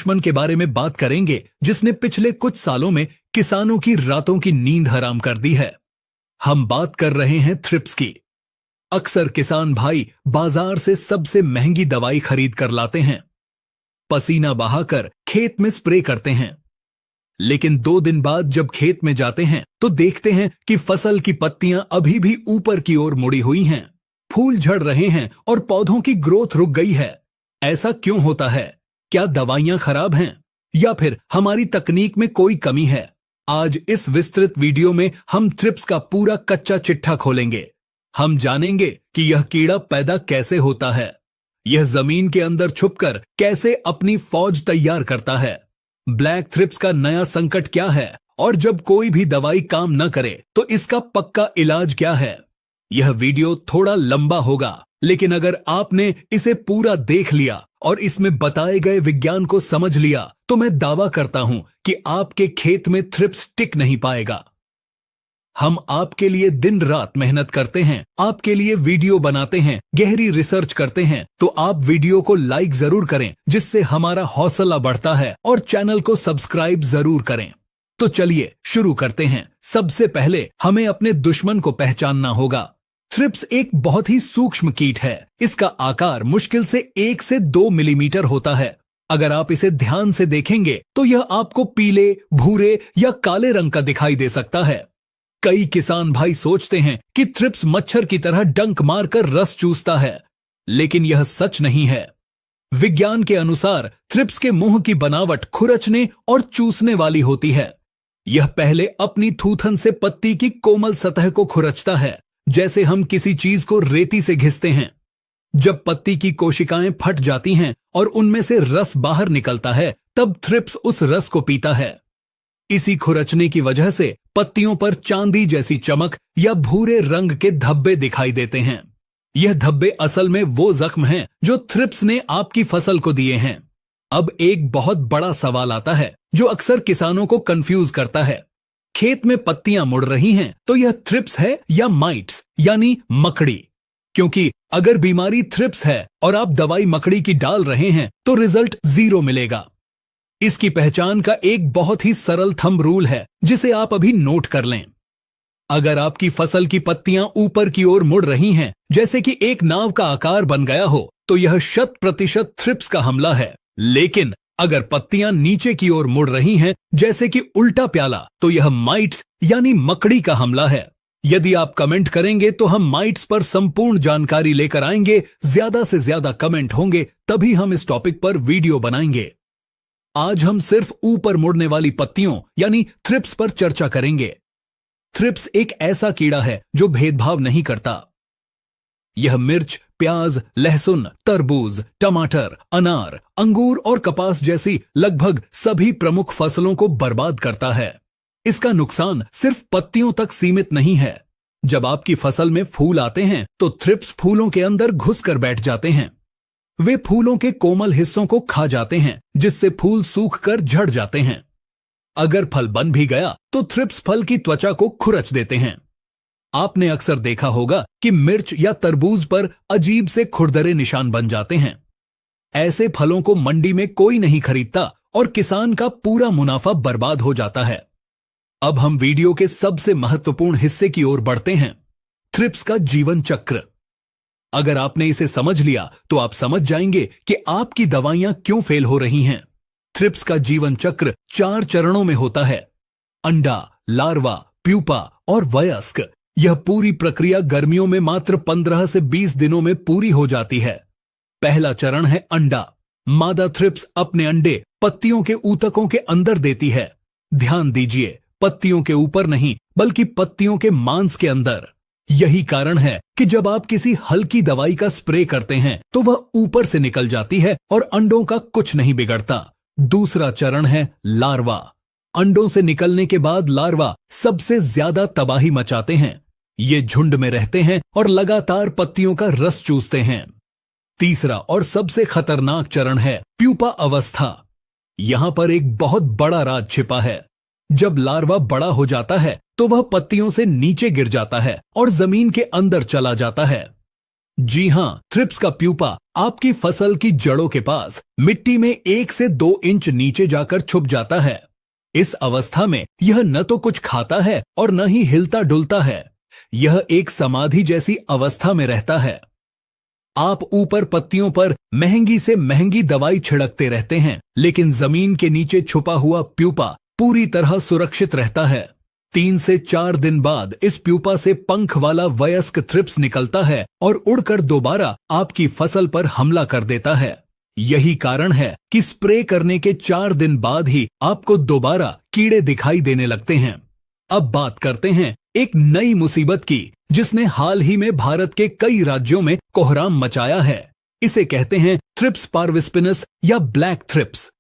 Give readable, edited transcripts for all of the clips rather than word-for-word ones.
दुश्मन के बारे में बात करेंगे जिसने पिछले कुछ सालों में किसानों की रातों की नींद हराम कर दी है। हम बात कर रहे हैं थ्रिप्स की। अक्सर किसान भाई बाजार से सबसे महंगी दवाई खरीद कर लाते हैं, पसीना बहाकर खेत में स्प्रे करते हैं, लेकिन 2 दिन बाद जब खेत में जाते हैं तो देखते हैं कि फसल की पत्तियां अभी भी ऊपर की ओर मुड़ी हुई हैं, फूल झड़ रहे हैं और पौधों की ग्रोथ रुक गई है। ऐसा क्यों होता है? क्या दवाइयां खराब हैं या फिर हमारी तकनीक में कोई कमी है? आज इस विस्तृत वीडियो में हम थ्रिप्स का पूरा कच्चा चिट्ठा खोलेंगे। हम जानेंगे कि यह कीड़ा पैदा कैसे होता है, यह जमीन के अंदर छुपकर कैसे अपनी फौज तैयार करता है, ब्लैक थ्रिप्स का नया संकट क्या है और जब कोई भी दवाई काम न करे तो इसका पक्का इलाज क्या है। यह वीडियो थोड़ा लंबा होगा, लेकिन अगर आपने इसे पूरा देख लिया और इसमें बताए गए विज्ञान को समझ लिया तो मैं दावा करता हूं कि आपके खेत में थ्रिप्स टिक नहीं पाएगा। हम आपके लिए दिन रात मेहनत करते हैं, आपके लिए वीडियो बनाते हैं, गहरी रिसर्च करते हैं, तो आप वीडियो को लाइक जरूर करें जिससे हमारा हौसला बढ़ता है, और चैनल को सब्सक्राइब जरूर करें। तो चलिए शुरू करते हैं। सबसे पहले हमें अपने दुश्मन को पहचानना होगा। थ्रिप्स एक बहुत ही सूक्ष्म कीट है। इसका आकार मुश्किल से 1 से 2 मिलीमीटर होता है। अगर आप इसे ध्यान से देखेंगे तो यह आपको पीले, भूरे या काले रंग का दिखाई दे सकता है। कई किसान भाई सोचते हैं कि थ्रिप्स मच्छर की तरह डंक मारकर रस चूसता है, लेकिन यह सच नहीं है। विज्ञान के अनुसार थ्रिप्स के मुंह की बनावट खुरचने और चूसने वाली होती है। यह पहले अपनी थूथन से पत्ती की कोमल सतह को खुरचता है, जैसे हम किसी चीज को रेती से घिसते हैं। जब पत्ती की कोशिकाएं फट जाती हैं और उनमें से रस बाहर निकलता है, तब थ्रिप्स उस रस को पीता है। इसी खुरचने की वजह से पत्तियों पर चांदी जैसी चमक या भूरे रंग के धब्बे दिखाई देते हैं। यह धब्बे असल में वो जख्म हैं जो थ्रिप्स ने आपकी फसल को दिए हैं। अब एक बहुत बड़ा सवाल आता है जो अक्सर किसानों को कंफ्यूज करता है। खेत में पत्तियां मुड़ रही हैं तो यह थ्रिप्स है या माइट्स यानी मकड़ी? क्योंकि अगर बीमारी थ्रिप्स है और आप दवाई मकड़ी की डाल रहे हैं तो रिजल्ट 0 मिलेगा। इसकी पहचान का एक बहुत ही सरल थंब रूल है जिसे आप अभी नोट कर लें। अगर आपकी फसल की पत्तियां ऊपर की ओर मुड़ रही हैं, जैसे कि एक नाव का आकार बन गया हो, तो यह 100% थ्रिप्स का हमला है। लेकिन अगर पत्तियां नीचे की ओर मुड़ रही हैं, जैसे कि उल्टा प्याला, तो यह माइट्स यानी मकड़ी का हमला है। यदि आप कमेंट करेंगे तो हम माइट्स पर संपूर्ण जानकारी लेकर आएंगे। ज्यादा से ज्यादा कमेंट होंगे तभी हम इस टॉपिक पर वीडियो बनाएंगे। आज हम सिर्फ ऊपर मुड़ने वाली पत्तियों यानी थ्रिप्स पर चर्चा करेंगे। थ्रिप्स एक ऐसा कीड़ा है जो भेदभाव नहीं करता। यह मिर्च, प्याज, लहसुन, तरबूज, टमाटर, अनार, अंगूर और कपास जैसी लगभग सभी प्रमुख फसलों को बर्बाद करता है। इसका नुकसान सिर्फ पत्तियों तक सीमित नहीं है। जब आपकी फसल में फूल आते हैं तो थ्रिप्स फूलों के अंदर घुसकर बैठ जाते हैं। वे फूलों के कोमल हिस्सों को खा जाते हैं, जिससे फूल सूखकर झड़ जाते हैं। अगर फल बन भी गया तो थ्रिप्स फल की त्वचा को खुरच देते हैं। आपने अक्सर देखा होगा कि मिर्च या तरबूज पर अजीब से खुरदरे निशान बन जाते हैं। ऐसे फलों को मंडी में कोई नहीं खरीदता और किसान का पूरा मुनाफा बर्बाद हो जाता है। अब हम वीडियो के सबसे महत्वपूर्ण हिस्से की ओर बढ़ते हैं, थ्रिप्स का जीवन चक्र। अगर आपने इसे समझ लिया तो आप समझ जाएंगे कि आपकी दवाइयां क्यों फेल हो रही हैं। थ्रिप्स का जीवन चक्र 4 चरणों में होता है: अंडा, लार्वा, प्यूपा और वयस्क। यह पूरी प्रक्रिया गर्मियों में मात्र 15 से 20 दिनों में पूरी हो जाती है। पहला चरण है अंडा। मादा थ्रिप्स अपने अंडे पत्तियों के ऊतकों के अंदर देती है। ध्यान दीजिए, पत्तियों के ऊपर नहीं बल्कि पत्तियों के मांस के अंदर। यही कारण है कि जब आप किसी हल्की दवाई का स्प्रे करते हैं तो वह ऊपर से निकल जाती है और अंडों का कुछ नहीं बिगड़ता। दूसरा चरण है लार्वा। अंडों से निकलने के बाद लार्वा सबसे ज्यादा तबाही मचाते हैं। ये झुंड में रहते हैं और लगातार पत्तियों का रस चूसते हैं। तीसरा और सबसे खतरनाक चरण है प्यूपा अवस्था। यहां पर एक बहुत बड़ा राज छिपा है। जब लार्वा बड़ा हो जाता है तो वह पत्तियों से नीचे गिर जाता है और जमीन के अंदर चला जाता है। जी हां, थ्रिप्स का प्यूपा आपकी फसल की जड़ों के पास मिट्टी में 1 से 2 इंच नीचे जाकर छुप जाता है। इस अवस्था में यह न तो कुछ खाता है और न ही हिलता डुलता है। यह एक समाधि जैसी अवस्था में रहता है। आप ऊपर पत्तियों पर महंगी से महंगी दवाई छिड़कते रहते हैं, लेकिन जमीन के नीचे छुपा हुआ प्यूपा पूरी तरह सुरक्षित रहता है। 3 से 4 दिन बाद इस प्यूपा से पंख वाला वयस्क थ्रिप्स निकलता है और उड़कर दोबारा आपकी फसल पर हमला कर देता है। यही कारण है कि स्प्रे करने के 4 दिन बाद ही आपको दोबारा कीड़े दिखाई देने लगते हैं। अब बात करते हैं एक नई मुसीबत की, जिसने हाल ही में भारत के कई राज्यों में कोहराम मचाया है। इसे कहते हैं थ्रिप्स पार्विस्पिनस या ब्लैक थ्रिप्स।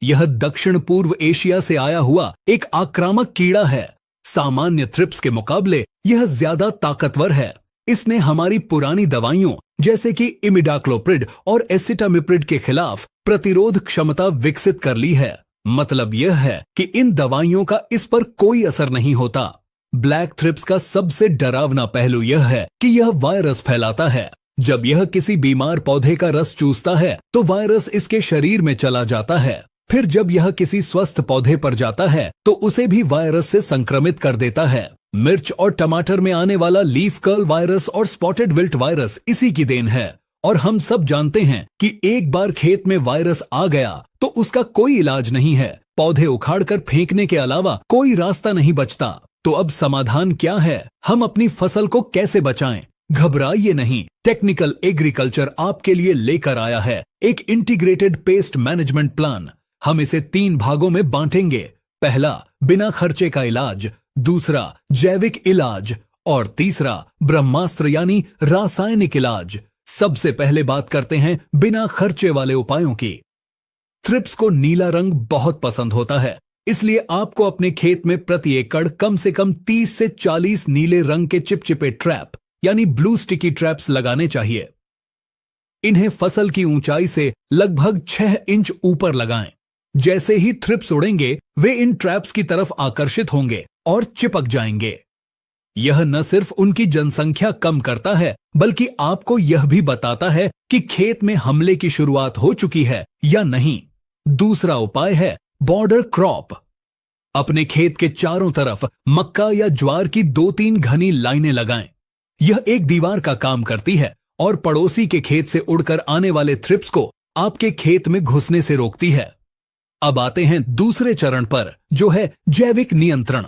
यह दक्षिण पूर्व एशिया से आया हुआ एक आक्रामक कीड़ा है। सामान्य थ्रिप्स के मुकाबले यह ज्यादा ताकतवर है। इसने हमारी पुरानी दवाइयों जैसे कि इमिडाक्लोप्रिड और एसिटामिप्रिड के खिलाफ प्रतिरोध क्षमता विकसित कर ली है। मतलब यह है कि इन दवाइयों का इस पर कोई असर नहीं होता। ब्लैक थ्रिप्स का सबसे डरावना पहलू यह है कि यह वायरस फैलाता है। जब यह किसी बीमार पौधे का रस चूसता है तो वायरस इसके शरीर में चला जाता है। फिर जब यह किसी स्वस्थ पौधे पर जाता है तो उसे भी वायरस से संक्रमित कर देता है। मिर्च और टमाटर में आने वाला लीफ कर्ल वायरस और स्पॉटेड विल्ट वायरस इसी की देन है। और हम सब जानते हैं कि एक बार खेत में वायरस आ गया तो उसका कोई इलाज नहीं है। पौधे उखाड़कर फेंकने के अलावा कोई रास्ता नहीं बचता। तो अब समाधान क्या है? हम अपनी फसल को कैसे बचाएं? घबराइए नहीं, टेक्निकल एग्रीकल्चर आपके लिए लेकर आया है एक इंटीग्रेटेड पेस्ट मैनेजमेंट प्लान। हम इसे 3 भागों में बांटेंगे। पहला, बिना खर्चे का इलाज। दूसरा, जैविक इलाज। और तीसरा, ब्रह्मास्त्र यानी रासायनिक इलाज। सबसे पहले बात करते हैं बिना खर्चे वाले उपायों की। थ्रिप्स को नीला रंग बहुत पसंद होता है, इसलिए आपको अपने खेत में प्रति एकड़ कम से कम 30 से 40 नीले रंग के चिपचिपे ट्रैप यानी ब्लू स्टिकी ट्रैप्स लगाने चाहिए। इन्हें फसल की ऊंचाई से लगभग 6 इंच ऊपर लगाएं। जैसे ही थ्रिप्स उड़ेंगे वे इन ट्रैप्स की तरफ आकर्षित होंगे और चिपक जाएंगे। यह न सिर्फ उनकी जनसंख्या कम करता है बल्कि आपको यह भी बताता है कि खेत में हमले की शुरुआत हो चुकी है या नहीं। दूसरा उपाय है बॉर्डर क्रॉप। अपने खेत के चारों तरफ मक्का या ज्वार की 2-3 घनी लाइनें लगाएं। यह एक दीवार का काम करती है और पड़ोसी के खेत से उड़कर आने वाले थ्रिप्स को आपके खेत में घुसने से रोकती है। अब आते हैं दूसरे चरण पर, जो है जैविक नियंत्रण।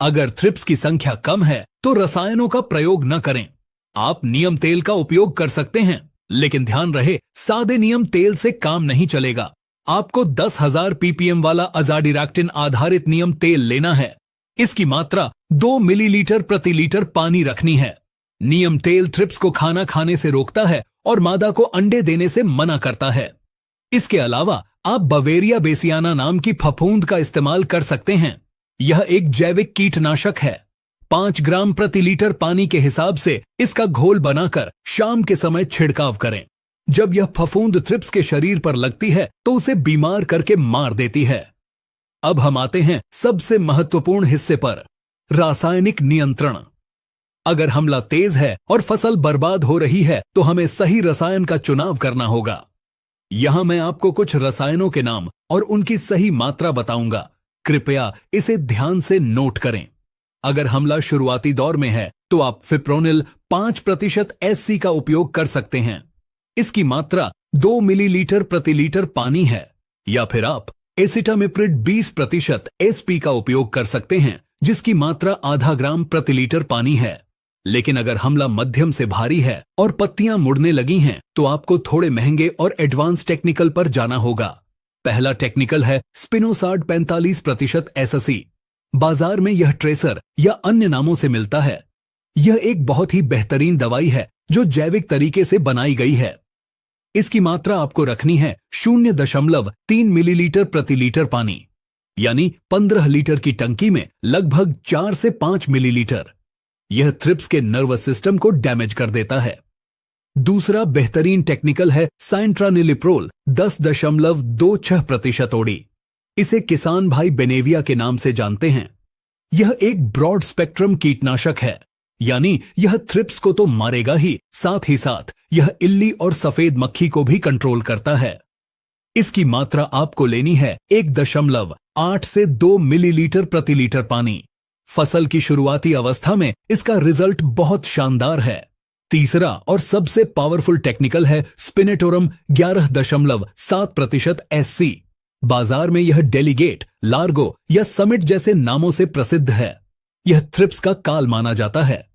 अगर थ्रिप्स की संख्या कम है तो रसायनों का प्रयोग न करें। आप नीम तेल का उपयोग कर सकते हैं, लेकिन ध्यान रहे सादे नीम तेल से काम नहीं चलेगा। आपको 10,000 ppm वाला अजाडिरैक्टिन आधारित नीम तेल लेना है। इसकी मात्रा 2 मिलीलीटर प्रति लीटर पानी रखनी है। नीम तेल थ्रिप्स को खाना खाने से रोकता है और मादा को अंडे देने से मना करता है। इसके अलावा आप बवेरिया बेसियाना नाम की फफूंद का इस्तेमाल कर सकते हैं। यह एक जैविक कीटनाशक है। 5 ग्राम प्रति लीटर पानी के हिसाब से इसका घोल बनाकर शाम के समय छिड़काव करें। जब यह फफूंद थ्रिप्स के शरीर पर लगती है तो उसे बीमार करके मार देती है। अब हम आते हैं सबसे महत्वपूर्ण हिस्से पर, रासायनिक नियंत्रण। अगर हमला तेज है और फसल बर्बाद हो रही है तो हमें सही रसायन का चुनाव करना होगा। यहां मैं आपको कुछ रसायनों के नाम और उनकी सही मात्रा बताऊंगा। कृपया इसे ध्यान से नोट करें। अगर हमला शुरुआती दौर में है तो आप फिप्रोनिल 5% SC का उपयोग कर सकते हैं। इसकी मात्रा 2 मिलीलीटर प्रति लीटर पानी है। या फिर आप एसिटामिप्रिड 20% SP का उपयोग कर सकते हैं, जिसकी मात्रा आधा ग्राम प्रति लीटर पानी है। लेकिन अगर हमला मध्यम से भारी है और पत्तियां मुड़ने लगी हैं तो आपको थोड़े महंगे और एडवांस टेक्निकल पर जाना होगा। पहला टेक्निकल है स्पिनोसार्ड 45% SSE। बाजार में यह ट्रेसर या अन्य नामों से मिलता है। यह एक बहुत ही बेहतरीन दवाई है जो जैविक तरीके से बनाई गई है। इसकी मात्रा आपको रखनी है 0.3 मिलीलीटर प्रति लीटर पानी, यानी 15 लीटर की टंकी में लगभग 4 से 5 मिलीलीटर। यह थ्रिप्स के नर्वस सिस्टम को डैमेज कर देता है। दूसरा बेहतरीन टेक्निकल है साइंट्रानिलिप्रोल 10.26% OD। इसे किसान भाई बेनेविया के नाम से जानते हैं। यह एक ब्रॉड स्पेक्ट्रम कीटनाशक है। यानी यह थ्रिप्स को तो मारेगा ही, साथ ही साथ यह इल्ली और सफेद मक्खी को भी कंट्रोल करता है। इसकी मात्रा आपको लेनी है 1.8 से 2 मिलीलीटर प्रति लीटर पानी। फसल की शुरुआती अवस्था में इसका रिजल्ट बहुत शानदार है। तीसरा और सबसे पावरफुल टेक्निकल है स्पिनेटोरम 11.7% SC। बाजार में यह डेलीगेट, लार्गो या समिट जैसे नामों से प्रसिद्ध है। यह थ्रिप्स का काल माना जाता है।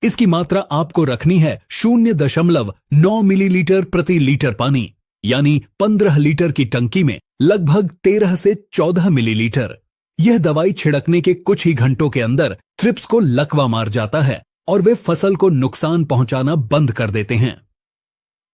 इसकी मात्रा आपको रखनी है 0.9 मिलीलीटर प्रति लीटर पानी, यानी 15 लीटर की टंकी में लगभग 13 से 14 मिलीलीटर। यह दवाई छिड़कने के कुछ ही घंटों के अंदर थ्रिप्स को लकवा मार जाता है और वे फसल को नुकसान पहुंचाना बंद कर देते हैं।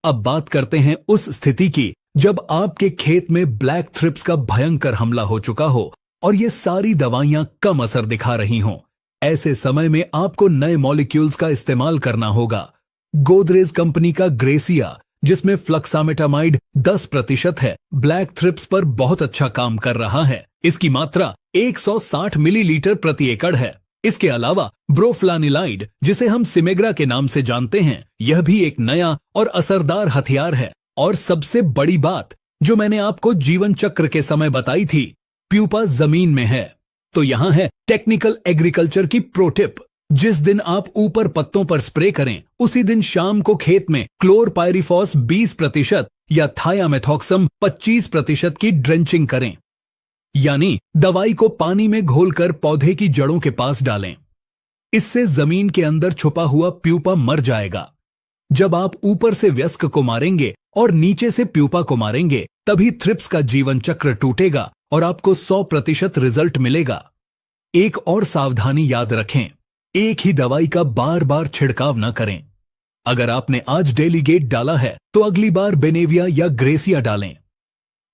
अब बात करते हैं उस स्थिति की जब आपके खेत में ब्लैक थ्रिप्स का भयंकर हमला हो चुका हो और ये सारी दवाइयां कम असर दिखा रही हों। ऐसे समय में आपको नए मॉलिक्यूल्स का इस्तेमाल करना होगा। गोदरेज कंपनी का ग्रेसिया, जिसमें फ्लक्सामेटामाइड 10% है, ब्लैक थ्रिप्स पर बहुत अच्छा काम कर रहा है। इसकी मात्रा 160 मिलीलीटर प्रति एकड़ है। इसके अलावा ब्रोफ्लानिलाइड, जिसे हम सिमेग्रा के नाम से जानते हैं, यह भी एक नया और असरदार हथियार है। और सबसे बड़ी बात जो मैंने आपको जीवन चक्र के समय बताई थी, प्यूपा जमीन में है। तो यहां है टेक्निकल एग्रीकल्चर की प्रो टिप। जिस दिन आप ऊपर पत्तों पर स्प्रे करें, उसी दिन शाम को खेत में क्लोरपाइरिफॉस 20% या थायामेथॉक्सम 25% की ड्रेंचिंग करें। यानी दवाई को पानी में घोलकर पौधे की जड़ों के पास डालें। इससे जमीन के अंदर छुपा हुआ प्यूपा मर जाएगा। जब आप ऊपर से वयस्क को मारेंगे और नीचे से प्यूपा को मारेंगे, तभी थ्रिप्स का जीवन चक्र टूटेगा और आपको 100% रिजल्ट मिलेगा। एक और सावधानी याद रखें, एक ही दवाई का बार बार छिड़काव न करें। अगर आपने आज डेलीगेट डाला है तो अगली बार बेनेविया या ग्रेसिया डालें।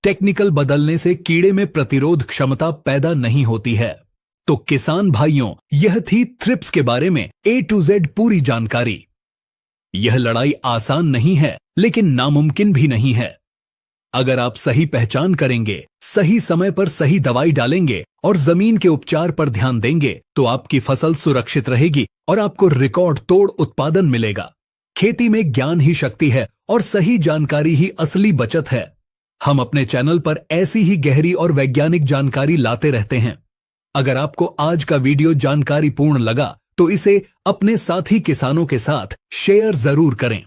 टेक्निकल बदलने से कीड़े में प्रतिरोध क्षमता पैदा नहीं होती है। तो किसान भाइयों, यह थी थ्रिप्स के बारे में A to Z पूरी जानकारी। यह लड़ाई आसान नहीं है, लेकिन नामुमकिन भी नहीं है। अगर आप सही पहचान करेंगे, सही समय पर सही दवाई डालेंगे और जमीन के उपचार पर ध्यान देंगे, तो आपकी फसल सुरक्षित रहेगी और आपको रिकॉर्ड तोड़ उत्पादन मिलेगा। खेती में ज्ञान ही शक्ति है और सही जानकारी ही असली बचत है। हम अपने चैनल पर ऐसी ही गहरी और वैज्ञानिक जानकारी लाते रहते हैं। अगर आपको आज का वीडियो जानकारीपूर्ण लगा तो इसे अपने साथी किसानों के साथ शेयर जरूर करें।